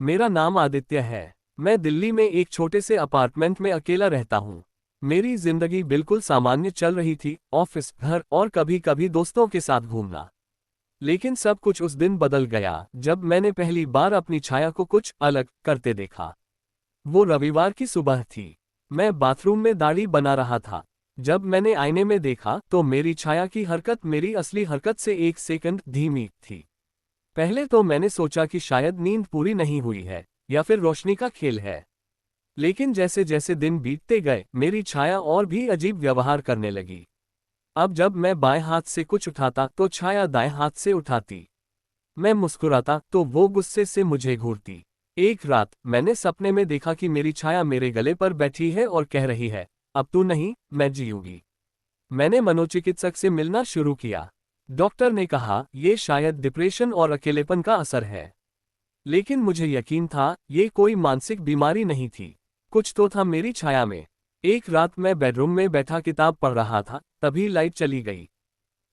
मेरा नाम आदित्य है। मैं दिल्ली में एक छोटे से अपार्टमेंट में अकेला रहता हूँ। मेरी जिंदगी बिल्कुल सामान्य चल रही थी, ऑफिस, घर और कभी कभी दोस्तों के साथ घूमना। लेकिन सब कुछ उस दिन बदल गया जब मैंने पहली बार अपनी छाया को कुछ अलग करते देखा। वो रविवार की सुबह थी। मैं बाथरूम में दाढ़ी बना रहा था। जब मैंने आईने में देखा तो मेरी छाया की हरकत मेरी असली हरकत से 1 सेकंड धीमी थी। पहले तो मैंने सोचा कि शायद नींद पूरी नहीं हुई है या फिर रोशनी का खेल है। लेकिन जैसे जैसे दिन बीतते गए मेरी छाया और भी अजीब व्यवहार करने लगी। अब जब मैं बाएं हाथ से कुछ उठाता तो छाया दाएं हाथ से उठाती। मैं मुस्कुराता तो वो गुस्से से मुझे घूरती। एक रात मैंने सपने में देखा कि मेरी छाया मेरे गले पर बैठी है और कह रही है, अब तू नहीं, मैं जीऊंगी। मैंने मनोचिकित्सक से मिलना शुरू किया। डॉक्टर ने कहा ये शायद डिप्रेशन और अकेलेपन का असर है। लेकिन मुझे यकीन था ये कोई मानसिक बीमारी नहीं थी। कुछ तो था मेरी छाया में। एक रात मैं बेडरूम में बैठा किताब पढ़ रहा था, तभी लाइट चली गई।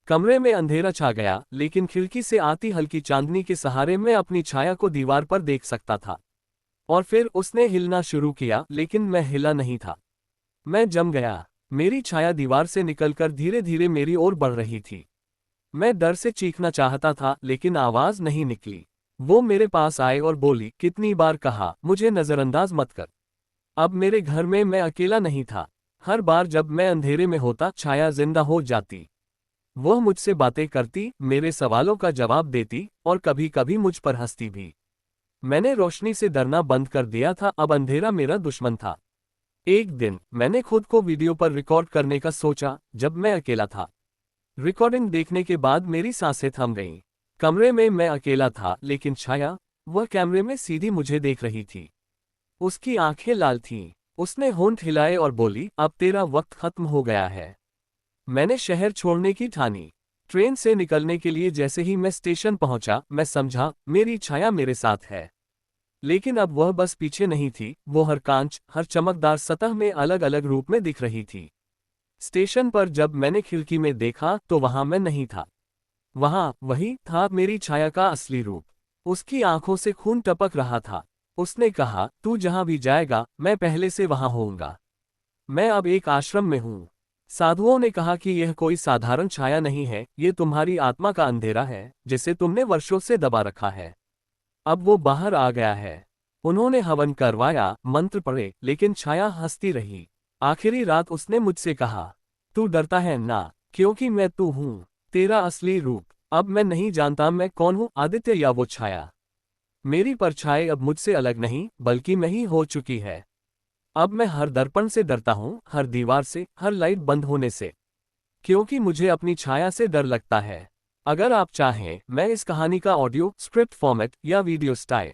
कमरे में अंधेरा छा गया, लेकिन खिड़की से आती हल्की चांदनी के सहारे मैं अपनी छाया को दीवार पर देख सकता था। और फिर उसने हिलना शुरू किया, लेकिन मैं हिला नहीं था। मैं जम गया। मेरी छाया दीवार से निकलकर धीरे धीरे मेरी ओर बढ़ रही थी। मैं डर से चीखना चाहता था, लेकिन आवाज नहीं निकली। वो मेरे पास आए और बोली, कितनी बार कहा, मुझे नजरअंदाज मत कर। अब मेरे घर में मैं अकेला नहीं था। हर बार जब मैं अंधेरे में होता, छाया जिंदा हो जाती। वह मुझसे बातें करती, मेरे सवालों का जवाब देती और कभी कभी मुझ पर हंसती भी। मैंने रोशनी से डरना बंद कर दिया था, अब अंधेरा मेरा दुश्मन था। एक दिन मैंने खुद को वीडियो पर रिकॉर्ड करने का सोचा, जब मैं अकेला था। रिकॉर्डिंग देखने के बाद मेरी सांसें थम गईं। कमरे में मैं अकेला था, लेकिन छाया, वह कैमरे में सीधी मुझे देख रही थी। उसकी आंखें लाल थीं। उसने होंठ हिलाए और बोली, अब तेरा वक्त खत्म हो गया है। मैंने शहर छोड़ने की ठानी। ट्रेन से निकलने के लिए जैसे ही मैं स्टेशन पहुंचा, मैं समझा मेरी छाया मेरे साथ है। लेकिन अब वह बस पीछे नहीं थी, वो हर कांच, हर चमकदार सतह में अलग अलग रूप में दिख रही थी। स्टेशन पर जब मैंने खिड़की में देखा तो वहां मैं नहीं था। वहां वही था मेरी छाया का असली रूप। उसकी आंखों से खून टपक रहा था। उसने कहा, तू जहां भी जाएगा, मैं पहले से वहां होऊंगा। मैं अब एक आश्रम में हूँ। साधुओं ने कहा कि यह कोई साधारण छाया नहीं है, ये तुम्हारी आत्मा का अंधेरा है, जिसे तुमने वर्षों से दबा रखा है। अब वो बाहर आ गया है। उन्होंने हवन करवाया, मंत्र पढ़े, लेकिन छाया हंसती रही। आखिरी रात उसने मुझसे कहा, तू डरता है ना, क्योंकि मैं तू हूँ, तेरा असली रूप। अब मैं नहीं जानता मैं कौन हूँ, आदित्य या वो छाया। मेरी परछाई अब मुझसे अलग नहीं, बल्कि मैं ही हो चुकी है। अब मैं हर दर्पण से डरता हूँ, हर दीवार से, हर लाइट बंद होने से। क्योंकि मुझे अपनी छाया से डर लगता है। अगर आप चाहें, मैं इस कहानी का ऑडियो, स्क्रिप्ट फॉर्मेट या वीडियो स्टाइल